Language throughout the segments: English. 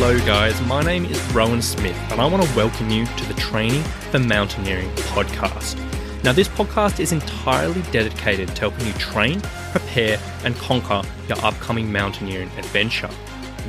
Hello guys, my name is Rowan Smith and I want to welcome you to the Training for Mountaineering podcast. Now this podcast is entirely dedicated to helping you train, prepare and conquer your upcoming mountaineering adventure.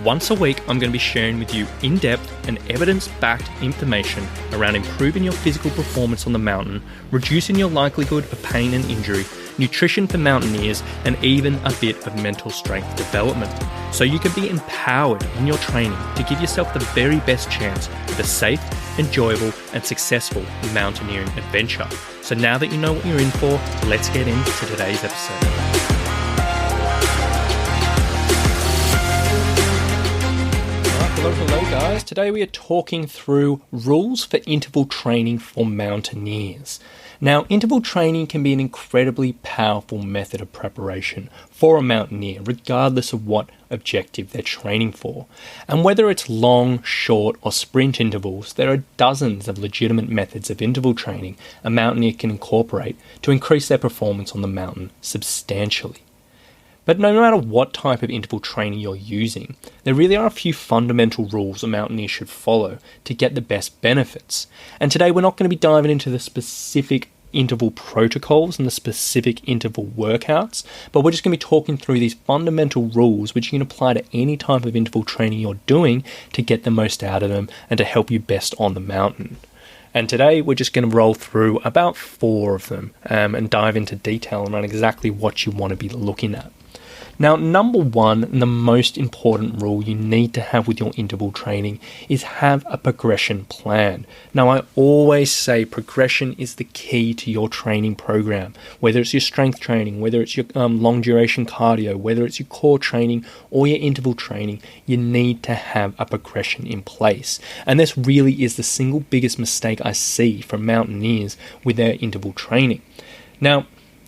Once a week I'm going to be sharing with you in-depth and evidence-backed information around improving your physical performance on the mountain, reducing your likelihood of pain and injury, nutrition for mountaineers, and even a bit of mental strength development, so you can be empowered in your training to give yourself the very best chance of a safe, enjoyable, and successful mountaineering adventure. So now that you know what you're in for, let's get into today's episode. Hello guys, today we are talking through rules for interval training for mountaineers. Now, interval training can be an incredibly powerful method of preparation for a mountaineer, regardless of what objective they're training for. And whether it's long, short, or sprint intervals, there are dozens of legitimate methods of interval training a mountaineer can incorporate to increase their performance on the mountain substantially. But no matter what type of interval training you're using, there really are a few fundamental rules a mountaineer should follow to get the best benefits. And today we're not going to be diving into the specific interval protocols and the specific interval workouts, but we're just going to be talking through these fundamental rules which you can apply to any type of interval training you're doing to get the most out of them and to help you best on the mountain. And today we're just going to roll through about 4 of them and dive into detail around exactly what you want to be looking at. Now, number 1, and the most important rule you need to have with your interval training is have a progression plan. Now, I always say progression is the key to your training program, whether it's your strength training, whether it's your long duration cardio, whether it's your core training or your interval training, you need to have a progression in place. And this really is the single biggest mistake I see from mountaineers with their interval training. Now,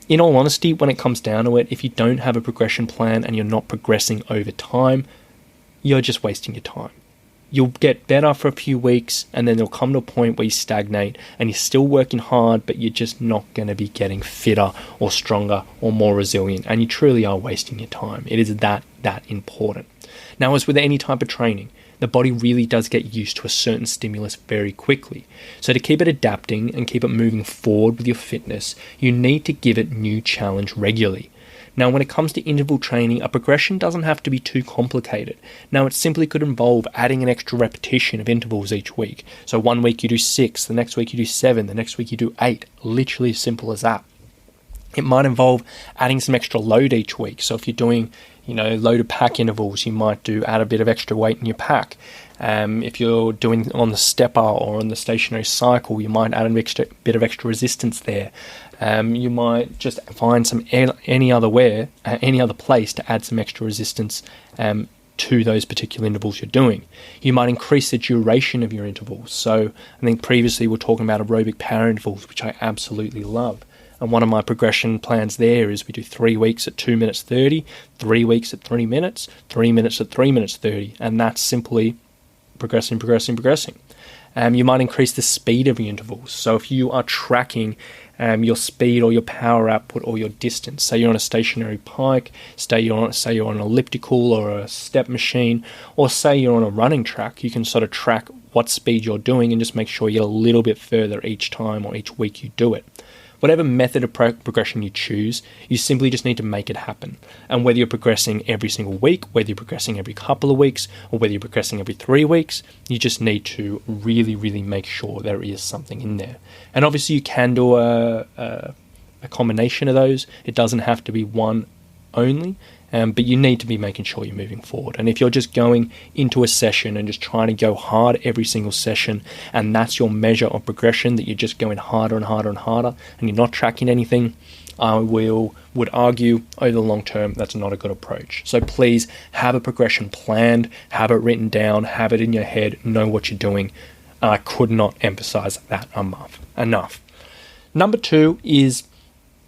in all honesty, when it comes down to it, if you don't have a progression plan and you're not progressing over time, you're just wasting your time. You'll get better for a few weeks and then there'll come to a point where you stagnate and you're still working hard, but you're just not going to be getting fitter or stronger or more resilient, and you truly are wasting your time. It is that important. Now, as with any type of training, the body really does get used to a certain stimulus very quickly. So to keep it adapting and keep it moving forward with your fitness, you need to give it new challenge regularly. Now, when it comes to interval training, a progression doesn't have to be too complicated. Now, it simply could involve adding an extra repetition of intervals each week. So one week you do 6, the next week you do 7, the next week you do 8. Literally as simple as that. It might involve adding some extra load each week. So if you're doing loaded pack intervals, you might add a bit of extra weight in your pack. If you're doing on the stepper or on the stationary cycle, you might add a bit of extra resistance there. You might just find any other place to add some extra resistance to those particular intervals you're doing. You might increase the duration of your intervals. So I think previously we were talking about aerobic power intervals, which I absolutely love. And one of my progression plans there is we do 3 weeks at 2 minutes 30, 3 weeks at 3 minutes, 3 minutes at 3 minutes 30. And that's simply progressing. You might increase the speed of your intervals. So if you are tracking your speed or your power output or your distance, say you're on a stationary pike, say you're on an elliptical or a step machine, or say you're on a running track, you can sort of track what speed you're doing and just make sure you're a little bit further each time or each week you do it. Whatever method of progression you choose, you simply just need to make it happen. And whether you're progressing every single week, whether you're progressing every couple of weeks, or whether you're progressing every 3 weeks, you just need to really, really make sure there is something in there. And obviously you can do a combination of those. It doesn't have to be one only, but you need to be making sure you're moving forward. And if you're just going into a session and just trying to go hard every single session, and that's your measure of progression, that you're just going harder and harder and harder, and you're not tracking anything, I would argue over the long term that's not a good approach. So please have a progression planned, have it written down, have it in your head, know what you're doing. I could not emphasize that enough. Number 2 is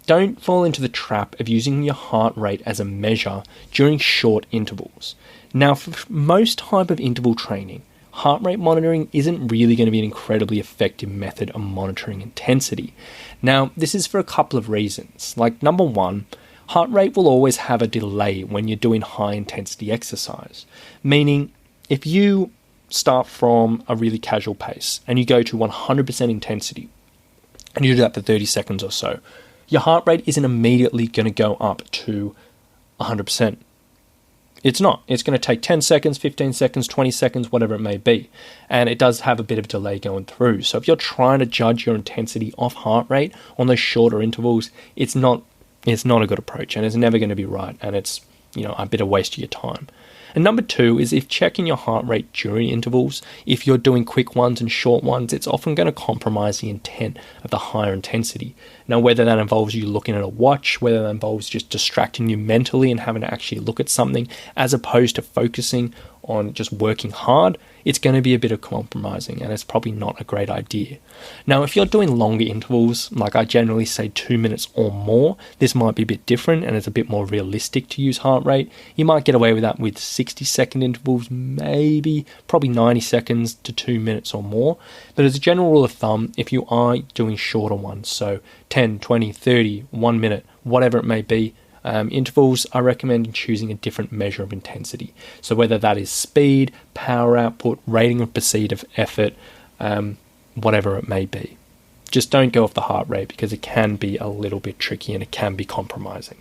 don't fall into the trap of using your heart rate as a measure during short intervals. Now, for most type of interval training, heart rate monitoring isn't really going to be an incredibly effective method of monitoring intensity. Now, this is for a couple of reasons. Like, number 1, heart rate will always have a delay when you're doing high intensity exercise. Meaning, if you start from a really casual pace and you go to 100% intensity and you do that for 30 seconds or so, your heart rate isn't immediately going to go up to 100%. It's not. It's going to take 10 seconds, 15 seconds, 20 seconds, whatever it may be. And it does have a bit of a delay going through. So if you're trying to judge your intensity of heart rate on those shorter intervals, it's not a good approach, and it's never going to be right. And it's, a bit of waste of your time. And number 2 is if checking your heart rate during intervals, if you're doing quick ones and short ones, it's often going to compromise the intent of the higher intensity. Now, whether that involves you looking at a watch, whether that involves just distracting you mentally and having to actually look at something as opposed to focusing on just working hard, it's going to be a bit of compromising, and it's probably not a great idea. Now, if you're doing longer intervals, like I generally say 2 minutes or more, this might be a bit different and it's a bit more realistic to use heart rate. You might get away with that with 60-second intervals, probably 90 seconds to 2 minutes or more. But as a general rule of thumb, if you are doing shorter ones, so 10, 20, 30, 1 minute, whatever it may be, intervals, I recommend choosing a different measure of intensity. So whether that is speed, power output, rating of perceived effort, whatever it may be. Just don't go off the heart rate because it can be a little bit tricky and it can be compromising.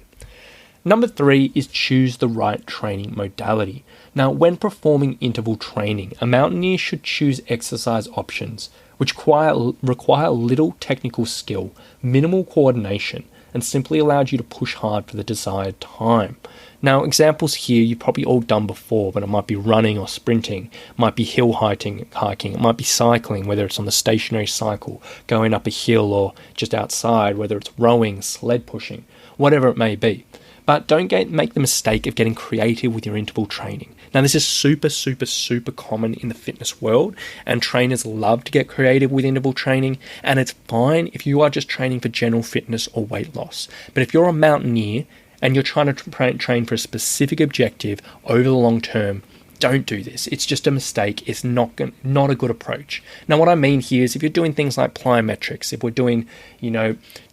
Number 3 is choose the right training modality. Now, when performing interval training, a mountaineer should choose exercise options which require little technical skill, minimal coordination, and simply allows you to push hard for the desired time. Now, examples here you've probably all done before, but it might be running or sprinting, it might be hill hiking, it might be cycling, whether it's on the stationary cycle, going up a hill or just outside, whether it's rowing, sled pushing, whatever it may be. But don't make the mistake of getting creative with your interval training. Now, this is super, super, super common in the fitness world, and trainers love to get creative with interval training, and it's fine if you are just training for general fitness or weight loss. But if you're a mountaineer and you're trying to train for a specific objective over the long term, don't do this. It's just a mistake. It's not a good approach. Now, what I mean here is if you're doing things like plyometrics, if we're doing,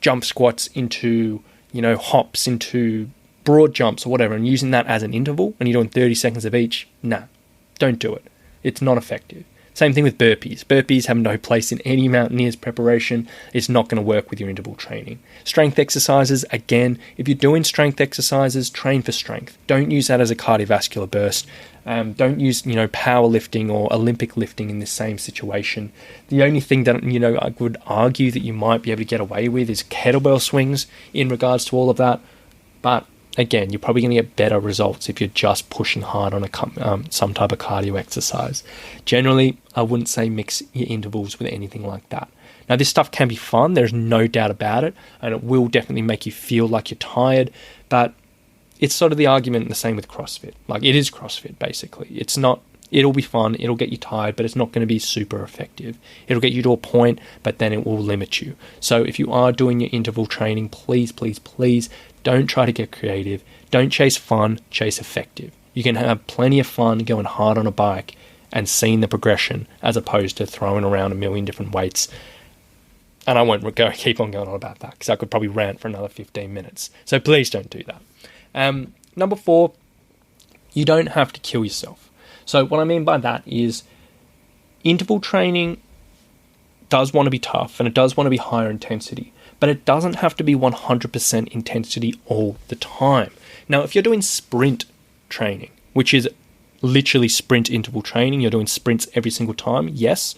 jump squats into, hops into broad jumps or whatever, and using that as an interval, and you're doing 30 seconds of each, don't do it. It's not effective. Same thing with burpees. Burpees have no place in any mountaineer's preparation. It's not going to work with your interval training. Strength exercises, again, if you're doing strength exercises, train for strength. Don't use that as a cardiovascular burst. Don't use, powerlifting or Olympic lifting in the same situation. The only thing that, I would argue that you might be able to get away with is kettlebell swings in regards to all of that. But again, you're probably going to get better results if you're just pushing hard on some type of cardio exercise. Generally, I wouldn't say mix your intervals with anything like that. Now, this stuff can be fun, there's no doubt about it, and it will definitely make you feel like you're tired, but it's sort of the argument the same with CrossFit. Like, it is CrossFit, basically. It'll be fun, it'll get you tired, but it's not going to be super effective. It'll get you to a point, but then it will limit you. So if you are doing your interval training, please, please, please don't try to get creative. Don't chase fun, chase effective. You can have plenty of fun going hard on a bike and seeing the progression as opposed to throwing around a million different weights. And I won't keep on going on about that because I could probably rant for another 15 minutes. So please don't do that. Number 4, you don't have to kill yourself. So what I mean by that is interval training does want to be tough and it does want to be higher intensity, but it doesn't have to be 100% intensity all the time. Now, if you're doing sprint training, which is literally sprint interval training, you're doing sprints every single time, yes,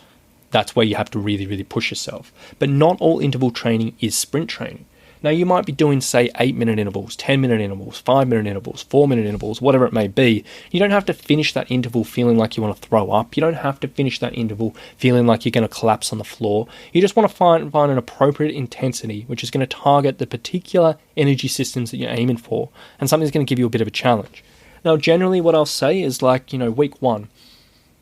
that's where you have to really, really push yourself. But not all interval training is sprint training. Now, you might be doing, say, 8-minute intervals, 10-minute intervals, 5-minute intervals, 4-minute intervals, whatever it may be. You don't have to finish that interval feeling like you want to throw up. You don't have to finish that interval feeling like you're going to collapse on the floor. You just want to find an appropriate intensity, which is going to target the particular energy systems that you're aiming for, and something that's going to give you a bit of a challenge. Now, generally what I'll say is week 1,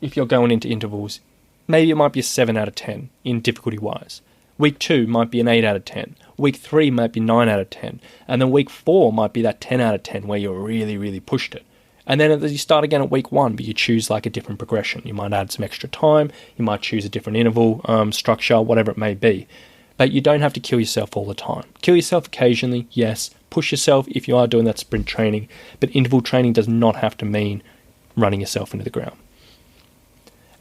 if you're going into intervals, maybe it might be a 7 out of 10 in difficulty-wise. Week 2 might be an 8 out of 10. Week 3 might be 9 out of 10. And then week 4 might be that 10 out of 10 where you really, really pushed it. And then you start again at week 1, but you choose like a different progression. You might add some extra time. You might choose a different interval structure, whatever it may be. But you don't have to kill yourself all the time. Kill yourself occasionally, yes. Push yourself if you are doing that sprint training. But interval training does not have to mean running yourself into the ground.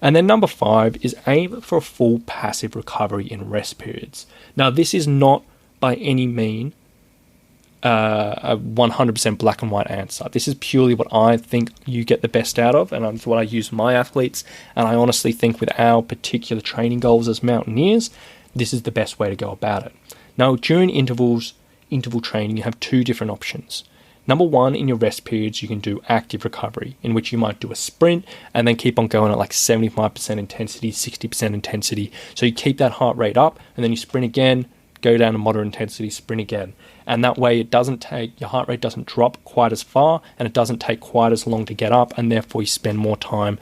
And then number 5 is aim for a full passive recovery in rest periods. Now, this is not by any mean a 100% black and white answer. This is purely what I think you get the best out of, and it's what I use with my athletes. And I honestly think with our particular training goals as mountaineers, this is the best way to go about it. Now, during interval training, you have 2 different options. Number 1, in your rest periods, you can do active recovery, in which you might do a sprint and then keep on going at like 75% intensity, 60% intensity. So you keep that heart rate up, and then you sprint again, go down to moderate intensity, sprint again. And that way your heart rate doesn't drop quite as far, and it doesn't take quite as long to get up, and therefore you spend more time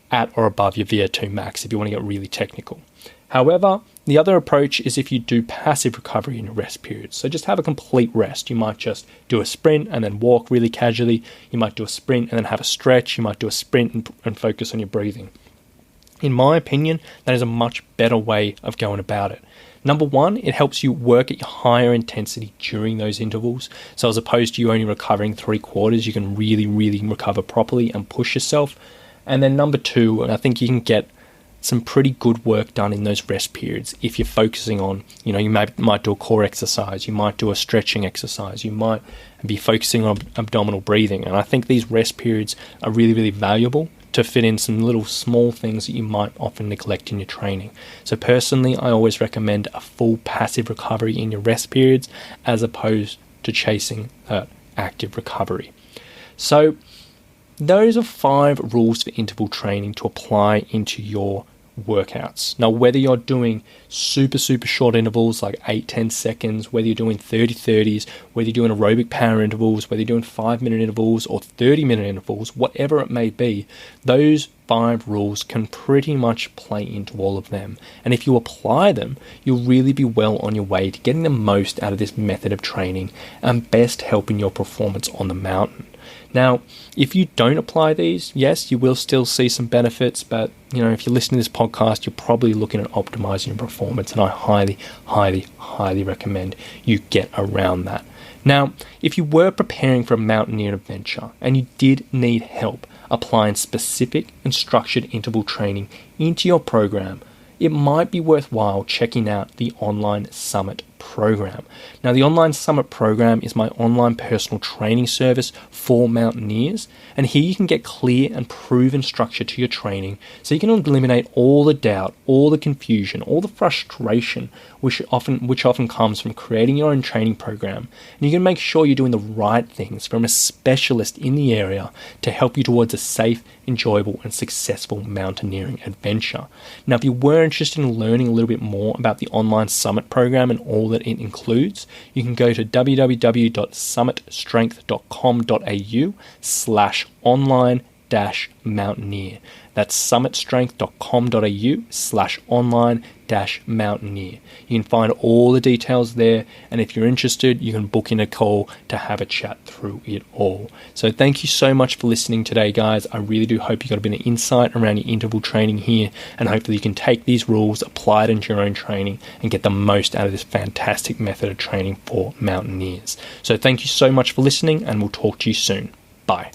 at or above your VO2 max if you want to get really technical. However, the other approach is if you do passive recovery in your rest periods. So just have a complete rest. You might just do a sprint and then walk really casually. You might do a sprint and then have a stretch. You might do a sprint and focus on your breathing. In my opinion, that is a much better way of going about it. Number 1, it helps you work at your higher intensity during those intervals. So as opposed to you only recovering 3/4, you can really, really recover properly and push yourself. And then number 2, and I think you can get some pretty good work done in those rest periods if you're focusing on, you might do a core exercise, you might do a stretching exercise, you might be focusing on abdominal breathing. And I think these rest periods are really, really valuable to fit in some little small things that you might often neglect in your training. So personally, I always recommend a full passive recovery in your rest periods as opposed to chasing active recovery. So those are 5 rules for interval training to apply into your workouts. Now, whether you're doing super short intervals like 8-10 seconds, whether you're doing 30-30s, whether you're doing aerobic power intervals, whether you're doing 5-minute intervals or 30-minute intervals, whatever it may be, those 5 rules can pretty much play into all of them. And if you apply them, you'll really be well on your way to getting the most out of this method of training and best helping your performance on the mountain. Now, if you don't apply these, yes, you will still see some benefits, but if you're listening to this podcast, you're probably looking at optimizing your performance, and I highly recommend you get around that. Now, if you were preparing for a mountaineer adventure and you did need help applying specific and structured interval training into your program, it might be worthwhile checking out the Online Summit program. Now, the Online Summit program is my online personal training service for mountaineers, and here you can get clear and proven structure to your training so you can eliminate all the doubt, all the confusion, all the frustration which often comes from creating your own training program. And you can make sure you're doing the right things from a specialist in the area to help you towards a safe, enjoyable and successful mountaineering adventure. Now, if you were interested in learning a little bit more about the Online Summit program and all that it includes, you can go to www.summitstrength.com.au/online-mountaineer. That's summitstrength.com.au/online-mountaineer. You can find all the details there, and if you're interested, you can book in a call to have a chat through it all. So thank you so much for listening today, guys. I really do hope you got a bit of insight around your interval training here, and hopefully you can take these rules, apply it into your own training, and get the most out of this fantastic method of training for mountaineers. So thank you so much for listening, and we'll talk to you soon. Bye.